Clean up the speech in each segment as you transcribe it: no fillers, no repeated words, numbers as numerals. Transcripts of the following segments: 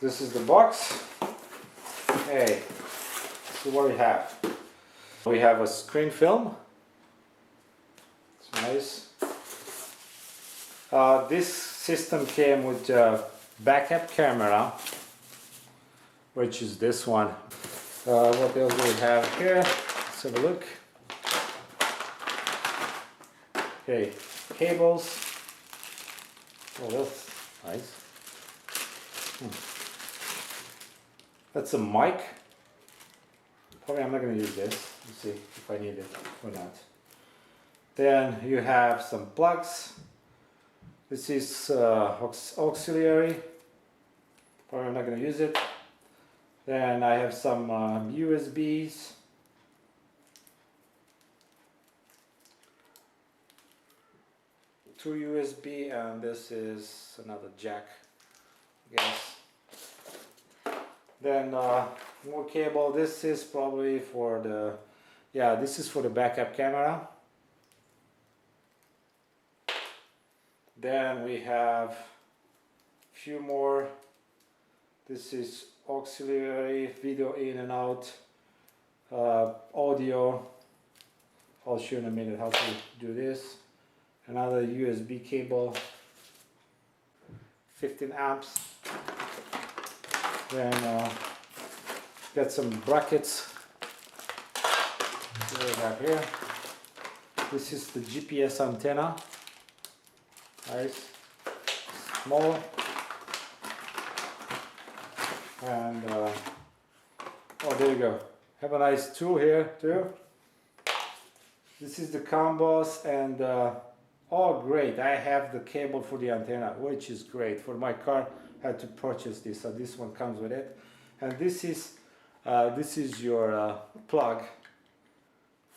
This is the box. Hey, so what we have? We have a screen film. It's nice. This system came with a backup camera, which is this one. What else do we have here? Let's have a look. Okay, cables. Oh, that's nice. That's a mic. Probably I'm not going to use this. Let's see if I need it or not. Then you have some plugs. This is auxiliary. Probably I'm not going to use it. Then I have some USBs. Two USB, and this is another jack, I guess. Then more cable. This is probably for the, yeah, this is for the backup camera. Then we have a few more. This is auxiliary, video in and out, audio. I'll show you in a minute how to do this. Another USB cable, 15 amps. Then got some brackets. What do we have here? This is the GPS antenna. Nice, small. And oh, there you go. Have a nice tool here too. This is the combos, and oh great, I have the cable for the antenna, which is great. For my car I had to purchase this, so this one comes with it. And this is your plug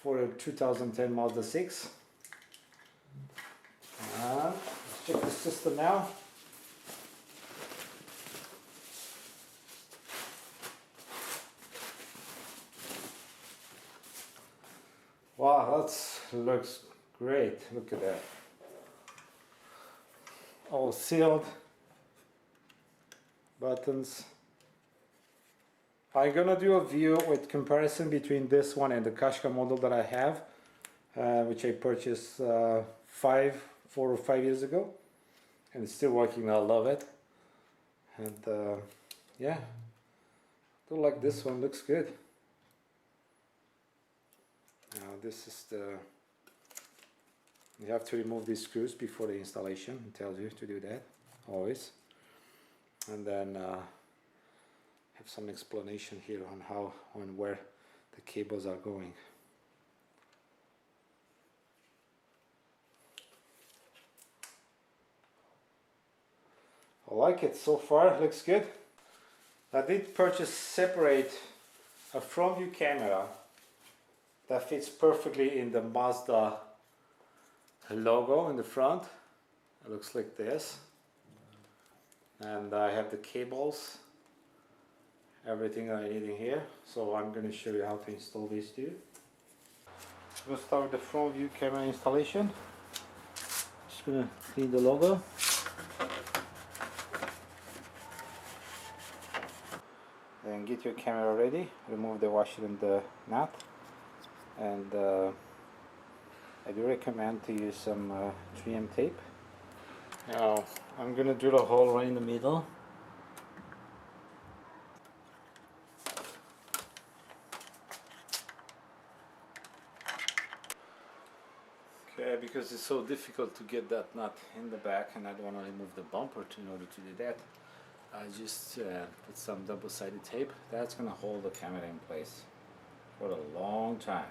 for a 2010 Mazda 6. Let's check the system now. Wow, that looks great. Look at that. All sealed. Buttons. I'm gonna do a view with comparison between this one and the Qashqai model that I have, which I purchased 4 or 5 years ago, and it's still working. I love it. And yeah, I do like this one. Looks good. Now this is the, you have to remove these screws before the installation. It tells you to do that always. And then have some explanation here on how, on where the cables are going. I like it so far. Looks good. I did purchase separate a front view camera that fits perfectly in the Mazda logo in the front. It looks like this. And I have the cables, everything I need in here. So I'm going to show you how to install these two. We'll start with the front view camera installation. Just going to clean the logo. Then get your camera ready. Remove the washer and the nut. And I do recommend to use some 3M tape. Now I'm gonna drill a hole right in the middle. Okay, because it's so difficult to get that nut in the back, and I don't want to remove the bumper in order to do that. I just put some double-sided tape. That's gonna hold the camera in place for a long time.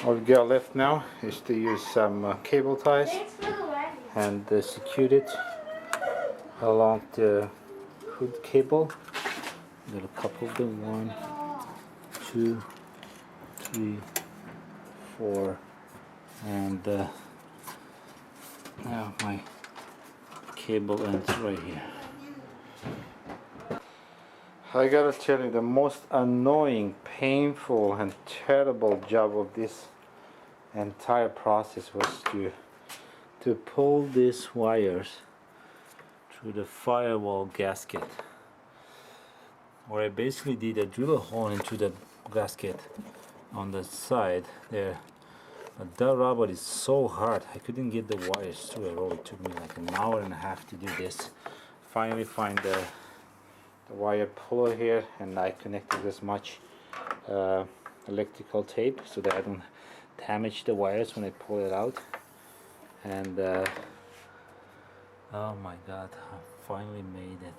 All we got left now is to use some cable ties and secure it along the hood cable. Got a couple of them, 1, 2, 3, 4, and now my cable ends right here. I gotta tell you, the most annoying, painful and terrible job of this entire process was to pull these wires through the firewall gasket, where I basically did a drill hole into the gasket on the side there. But that rubber is so hard, I couldn't get the wires through at all. It took me like an hour and a half to do this. Finally find the wire puller here, and I connected as much electrical tape so that I don't damage the wires when I pull it out. And oh my god, I finally made it.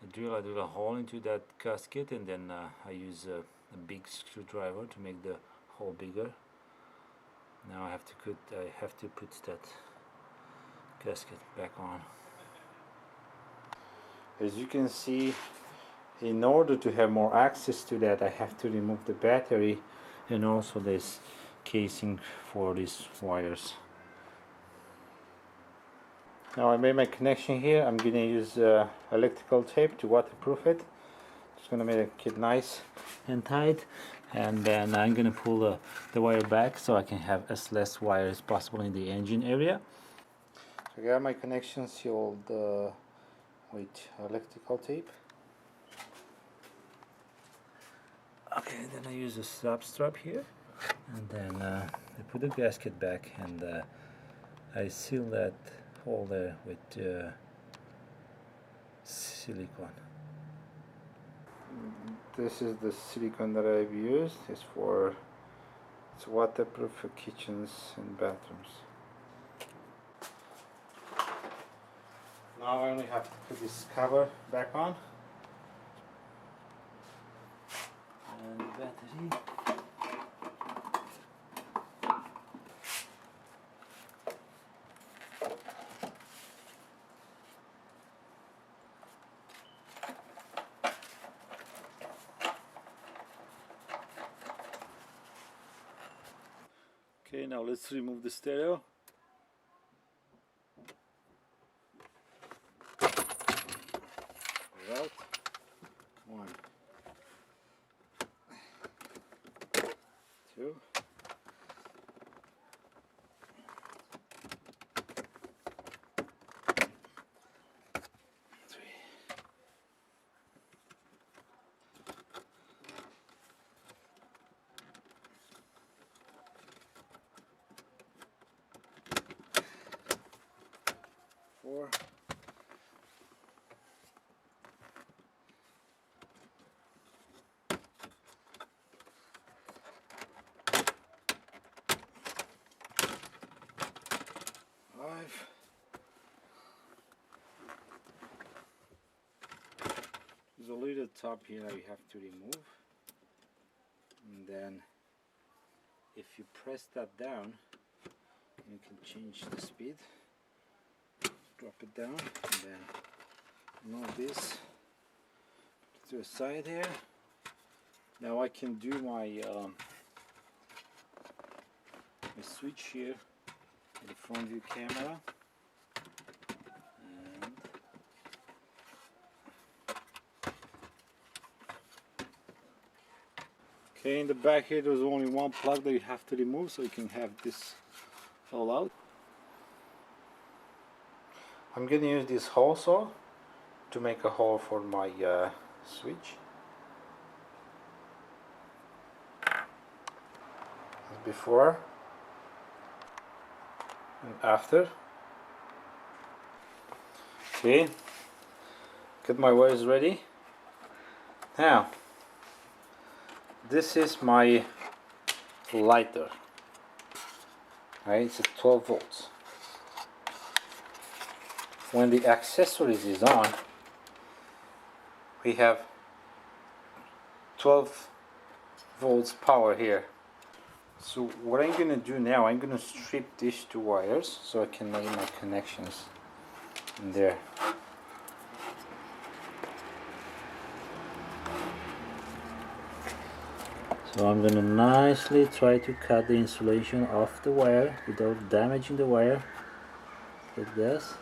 I drill a hole into that gasket, and then I use a big screwdriver to make the hole bigger. Now I have to put that gasket back on. As you can see, in order to have more access to that, I have to remove the battery and also this casing for these wires. Now I made my connection here. I'm going to use electrical tape to waterproof it. Just going to make it nice and tight, and then I'm going to pull the wire back so I can have as less wire as possible in the engine area. So I got my connection sealed with electrical tape. Okay, then I use a strap here, and then I put the gasket back, and I seal that hole there with silicone. This is the silicone that I've used. It's waterproof for kitchens and bathrooms. Now I only have to put this cover back on. And battery. Okay, now let's remove the stereo. Out. 1, 2. 3. 4. 5. There's a little top here that you have to remove, and then if you press that down, you can change the speed. Drop it down, and then move this to the side here. Now I can do my switch here in the front view camera, and okay, in the back here there's only one plug that you have to remove, so you can have this all out. I'm going to use this hole saw to make a hole for my switch. Before and after. Okay, got my wires ready. Now, this is my lighter. Right, it's at 12 volts. When the accessories is on, we have 12 volts power here. So what I'm going to do now, I'm going to strip these two wires so I can make my connections in there. So I'm gonna nicely try to cut the insulation off the wire without damaging the wire, like this.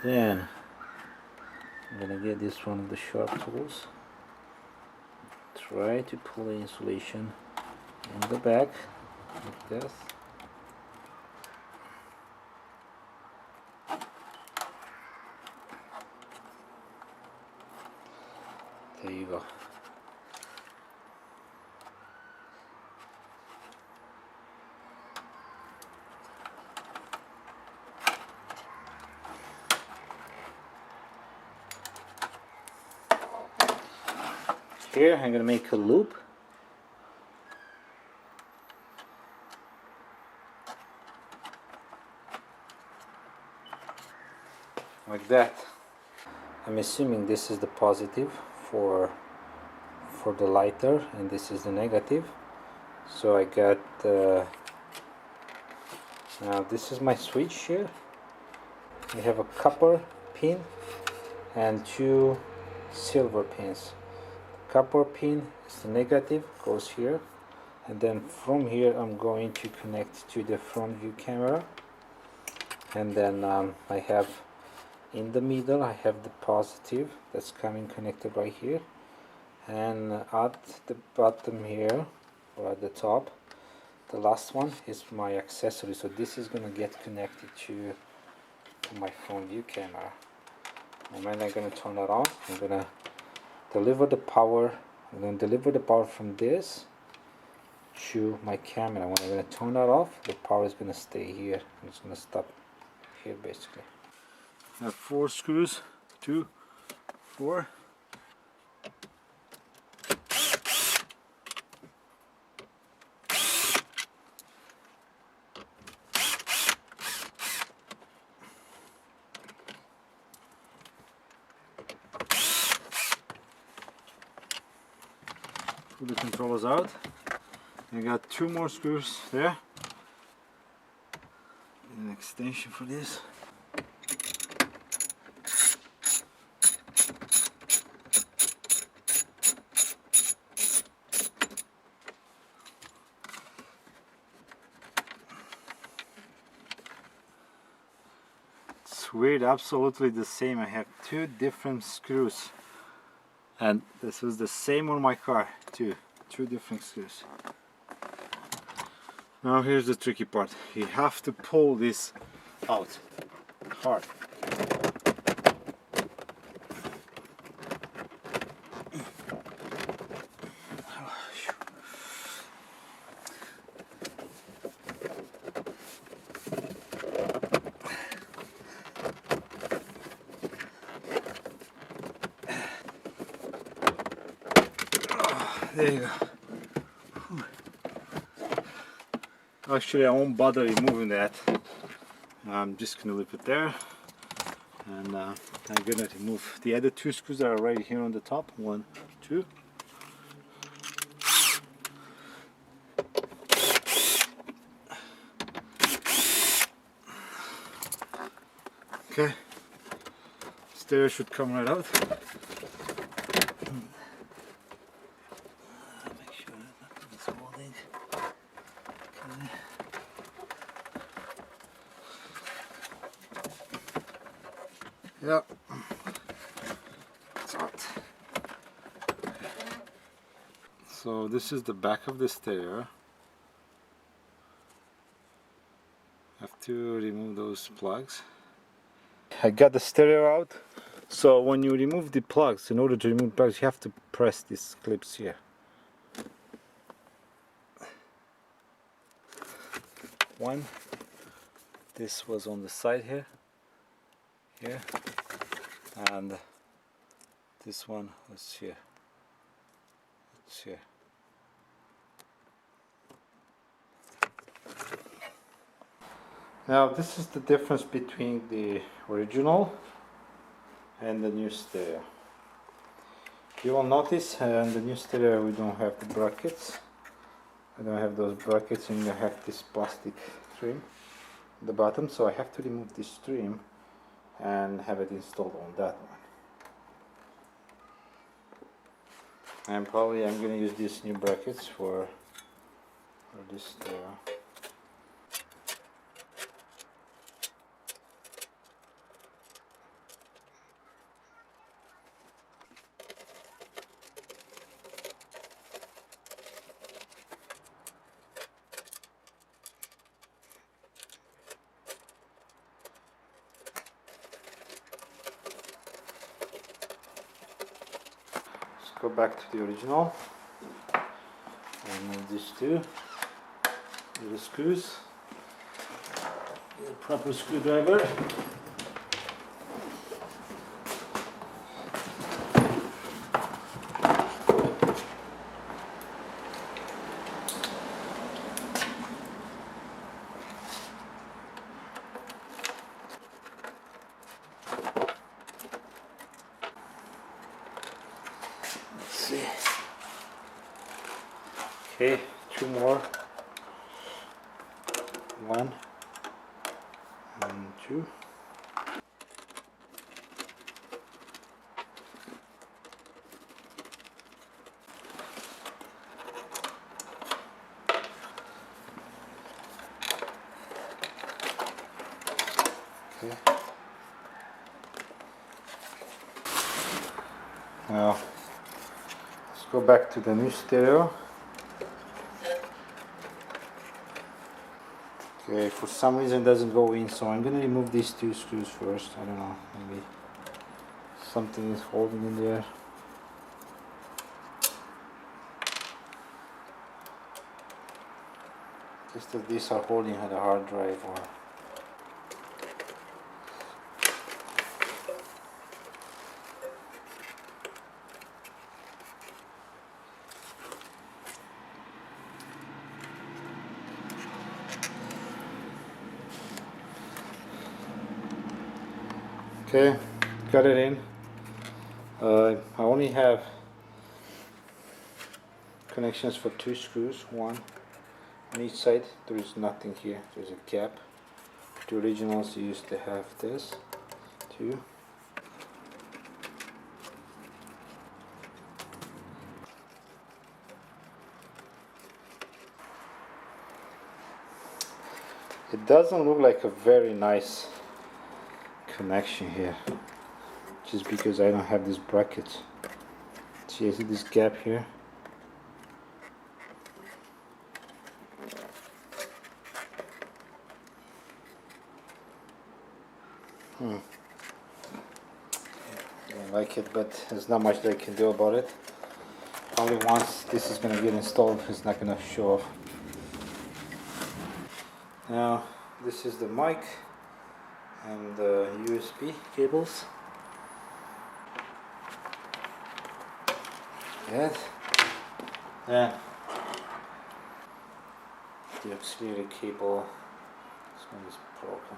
Then I'm gonna get this one of the sharp tools, try to pull the insulation in the back like this. There you go. Here I'm gonna make a loop like that. I'm assuming this is the positive for the lighter and this is the negative. So I got now this is my switch here. I have a copper pin and two silver pins. The copper pin is the negative, goes here, and then from here I'm going to connect to the front view camera, and then I have in the middle I have the positive that's coming connected right here, and at the bottom here or at the top, the last one is my accessory. So this is gonna get connected to my front view camera. And when I'm gonna turn it on, I'm gonna deliver the power. I'm gonna deliver the power from this to my camera. When I'm gonna turn that off, the power is gonna stay here. And it's gonna stop here basically. I have 4 screws, 2, 4. Pull the controllers out. I got 2 more screws there. An extension for this. It's weird, absolutely the same. I have 2 different screws. And this was the same on my car too. 2 different screws. Now here's the tricky part. You have to pull this out hard. There you go. Actually, I won't bother removing that. I'm just gonna leave it there, and I'm gonna remove the other 2 screws that are right here on the top. 1, 2. Okay. Stereo should come right out. Yeah, it's out. So this is the back of the stereo. I have to remove those plugs. I got the stereo out. So when you remove the plugs, in order to remove plugs, you have to press these clips here. One, this was on the side here. And this one was here. It's here. Now this is the difference between the original and the new stereo. You will notice in the new stereo we don't have the brackets. I don't have those brackets, and I have this plastic trim at the bottom, so I have to remove this trim and have it installed on that one. And probably I'm going to use these new brackets for this stereo. Go back to the original and move these two little screws. Get a proper screwdriver. Okay, two more. One and two. Okay. Now let's go back to the new stereo. Okay, for some reason it doesn't go in, so I'm gonna remove these two screws first. I don't know, maybe something is holding in there. Just that these are holding at a hard drive or okay, got it in. I only have connections for two screws, one on each side. There is nothing here, there's a gap. The originals used to have this, two. It doesn't look like a very nice connection here, just because I don't have this bracket. See, I see this gap here. I don't like it, but there's not much that I can do about it. Only once this is going to get installed, it's not going to show off. Now, this is the mic and the USB cables. Yes. Yeah. The auxiliary cable. This one is broken.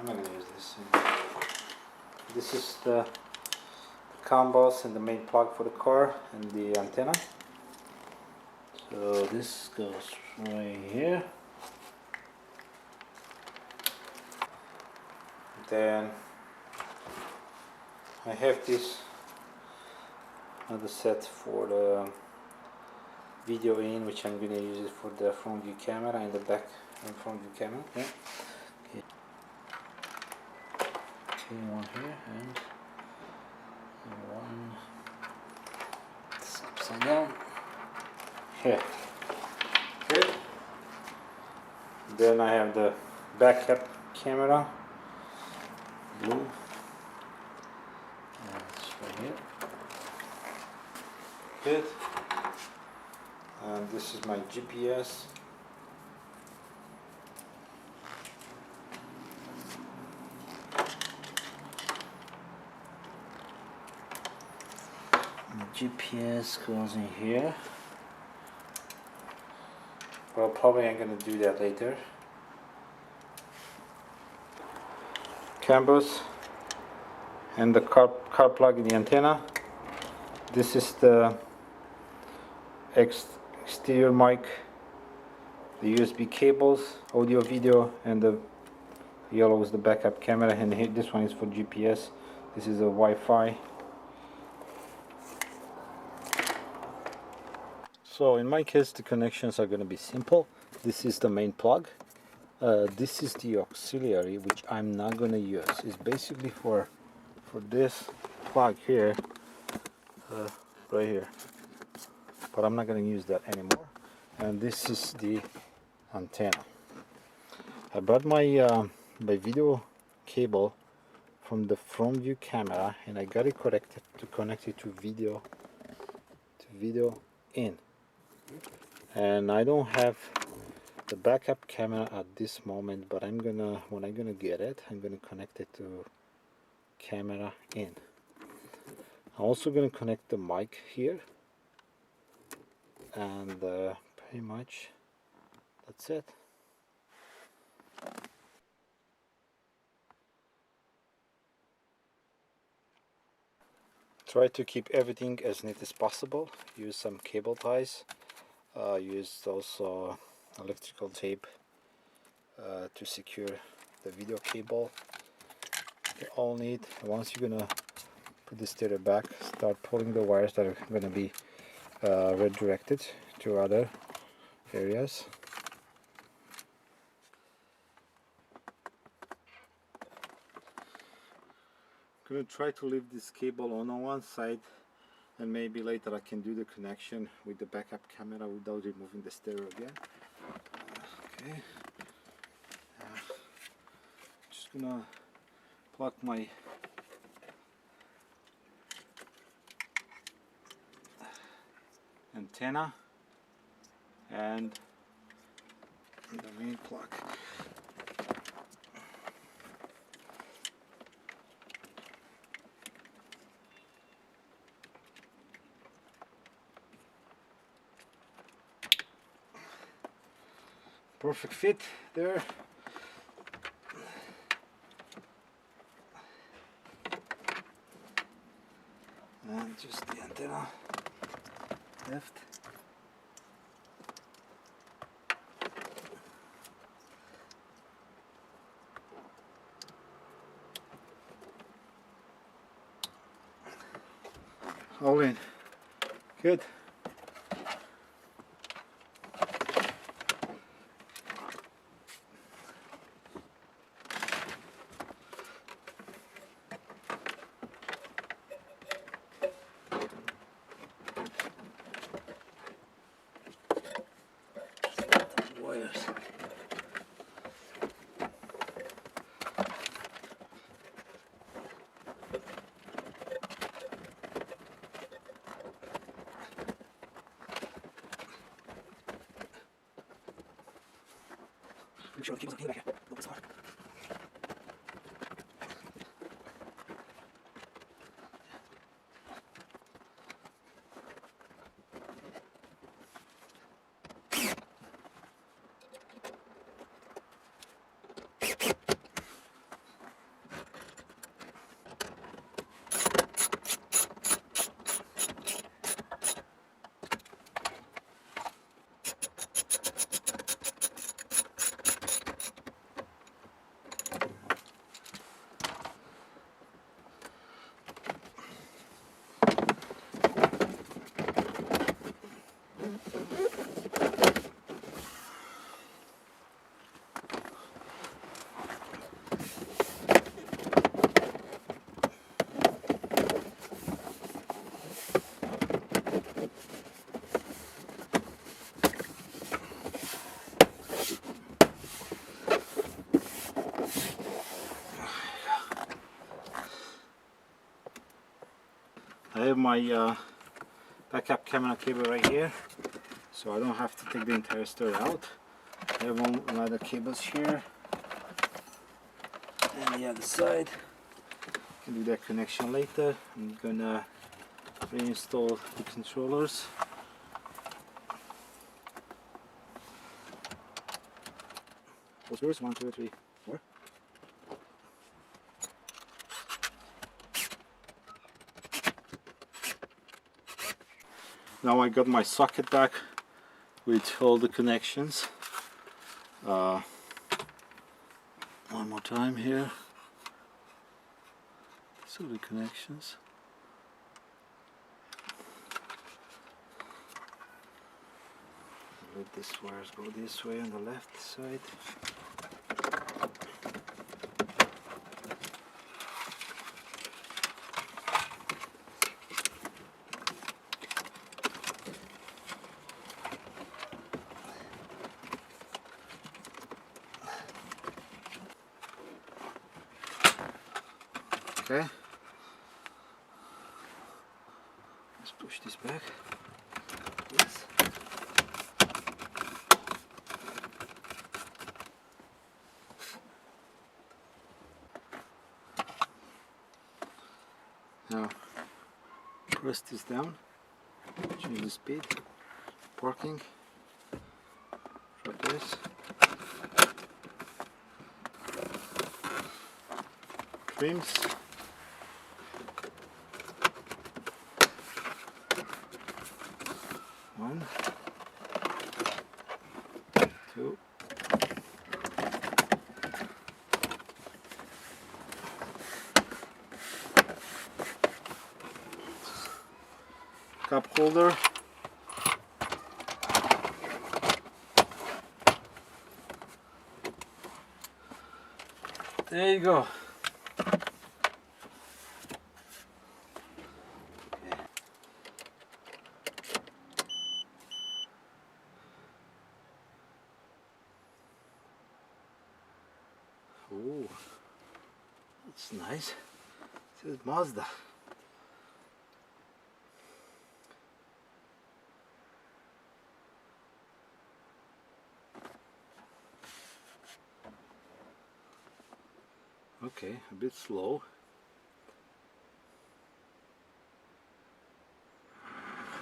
I'm not gonna use this. This is the COM bus and the main plug for the car and the antenna. So this goes right here. Then I have this another set for the video in, which I'm going to use it for the front view camera and the back and front view camera. Yeah. Okay. Okay, one here and one it's upside down. Here. Okay. Then I have the backup camera. Blue. That's right here. Good. And this is my GPS. The GPS goes in here. Well, probably I'm going to do that later. Cameras and the car plug in the antenna. This is the exterior mic, the USB cables, audio, video, and the Yellow is the backup camera, and here this one is for GPS. This is a Wi-Fi. So in my case the connections are going to be simple. This is the main plug. This is the auxiliary, which I'm not going to use. It's basically for this plug here, right here, but I'm not going to use that anymore. And this is the antenna. I brought my my video cable from the front view camera, and I got it connected to video in. And I don't have the backup camera at this moment, but when I'm gonna get it, I'm gonna connect it to camera in. I'm also gonna connect the mic here, and pretty much that's it. Try to keep everything as neat as possible. Use some cable ties. Use also electrical tape to secure the video cable. They're all neat. Once you're gonna put the stereo back, start pulling the wires that are gonna be redirected to other areas. I'm gonna try to leave this cable on one side, and maybe later I can do the connection with the backup camera without removing the stereo again. Okay. Just gonna plug my antenna and the main plug. Perfect fit there. And just the antenna left. All in. Good. Wires. Make sure the cable's not back here. Don't miss the mark. I have my backup camera cable right here, so I don't have to take the entire stereo out. I have one other cables here and the other side. I can do that connection later. I'm gonna reinstall the controllers. What's yours? 1, 2, 3, 4. Now I got my socket back with all the connections. One more time here. So the connections. Let these wires go this way on the left side. Okay. Let's push this back. Yes. Now press this down, change the speed, parking, traverse, trims, one, two, cup holder, there you go. Oh, that's nice. This is Mazda. Okay, a bit slow.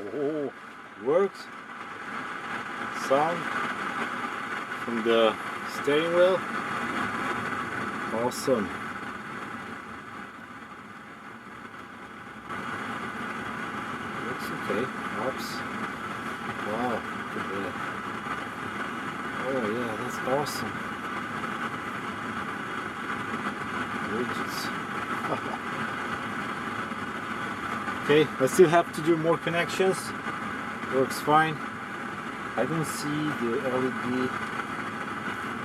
Oh, works. Sound from the steering wheel. Awesome. Looks okay. Ups. Wow, look at that. Oh yeah, that's awesome. Gorgeous. Okay, I still have to do more connections. Works fine. I don't see the LED.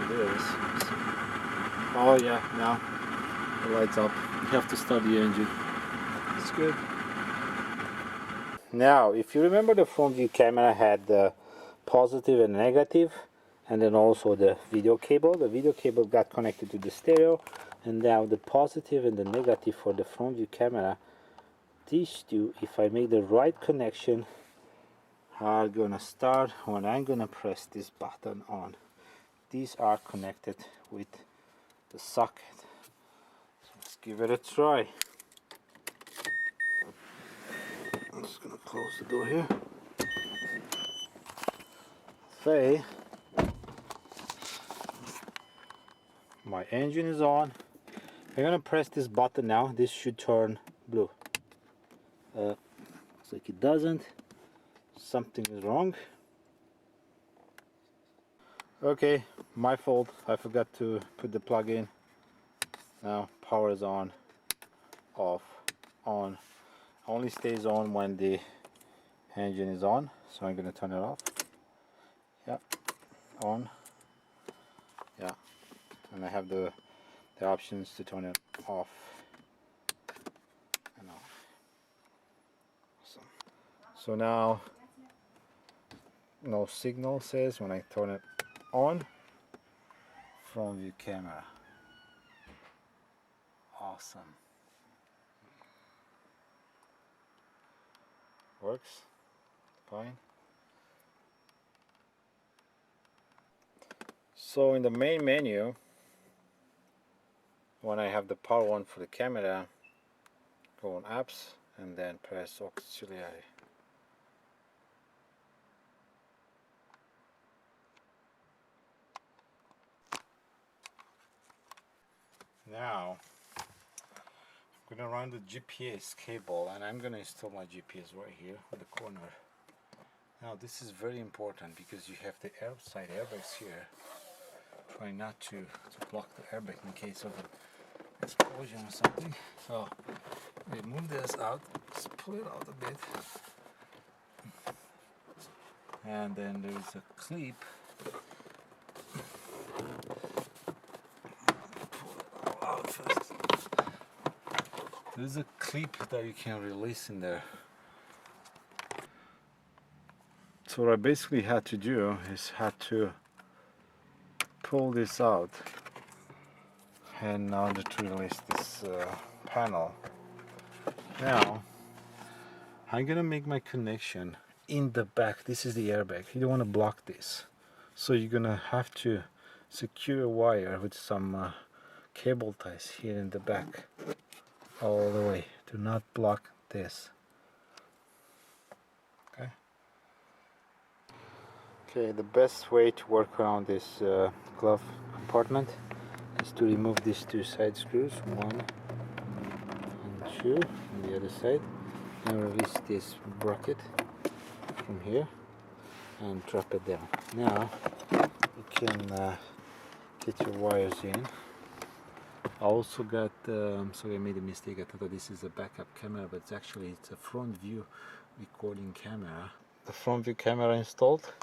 There it is. Oh yeah, now the lights up. You have to start the engine. It's good. Now, if you remember, the front view camera had the positive and negative, and then also the video cable. The video cable got connected to the stereo, and now the positive and the negative for the front view camera, these two, if I make the right connection, are gonna start when I'm gonna press this button on. These are connected with the socket. So let's give it a try. I'm just gonna close the door here. Okay. My engine is on. I'm gonna press this button now. This should turn blue. Looks like it doesn't. Something is wrong. Okay, my fault. I forgot to put the plug in. Now power is on, off, on. Only stays on when the engine is on. So I'm gonna turn it off. Yeah, on. Yeah, and I have the options to turn it off and on. So now no signal says when I turn it on. Front view camera. Awesome. Works fine. So in the main menu, when I have the power on for the camera, go on apps and then press auxiliary. Now I'm gonna run the GPS cable, and I'm gonna install my GPS right here in the corner. Now this is very important because you have the outside airbags here. trying not to block the airbag in case of an explosion or something. So we move this out, just pull it out a bit, and then there's a clip. Pull it all out first. There's a clip that you can release in there. So what I basically had to do is had to pull this out in order to release this panel. Now I'm gonna make my connection in the back. This is the airbag. You don't want to block this, so you're gonna have to secure a wire with some cable ties here in the back all the way. Do not block this. Okay, the best way to work around this glove compartment is to remove these two side screws, 1 and 2 on the other side, and release this bracket from here and drop it down. Now you can get your wires in. I also got, sorry I made a mistake, I thought this is a backup camera, but it's a front view recording camera. The front view camera installed,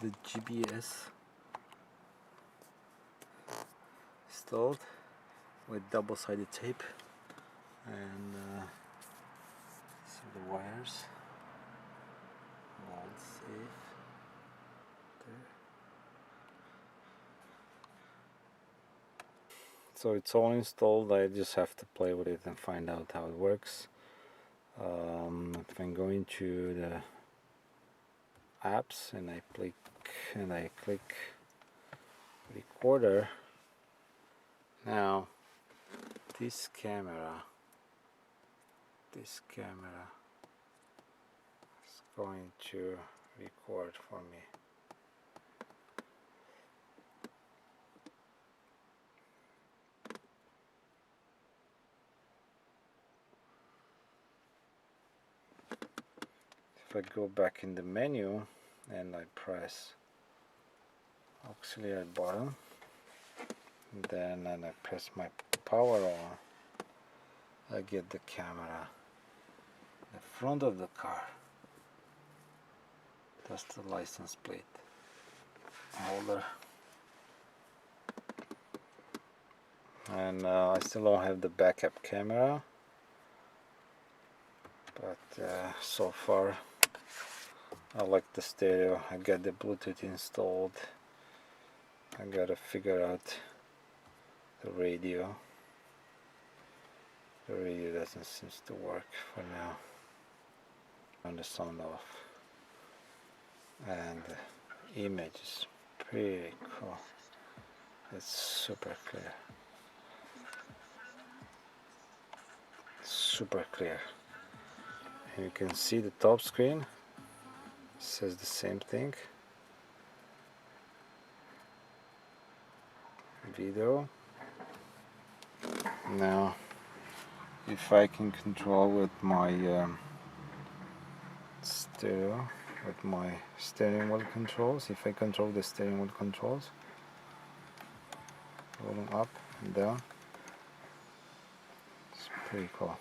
the GPS installed with double-sided tape, and so the wires all safe there. So it's all installed. I just have to play with it and find out how it works. If I'm going to the apps and I click recorder, now this camera is going to record for me. If I go back in the menu and I press auxiliary button, then I press my power on, I get the camera in the front of the car. That's the license plate holder. And I still don't have the backup camera, but so far I like the stereo. I got the Bluetooth installed. I gotta figure out the radio. The radio doesn't seem to work for now. Turn the sound off. And the image is pretty cool. It's super clear. Super clear. And you can see the top screen. It says the same thing. Video. Now if I can control with my stereo, with my steering wheel controls, if I control the steering wheel controls, rolling up and down, it's pretty cool.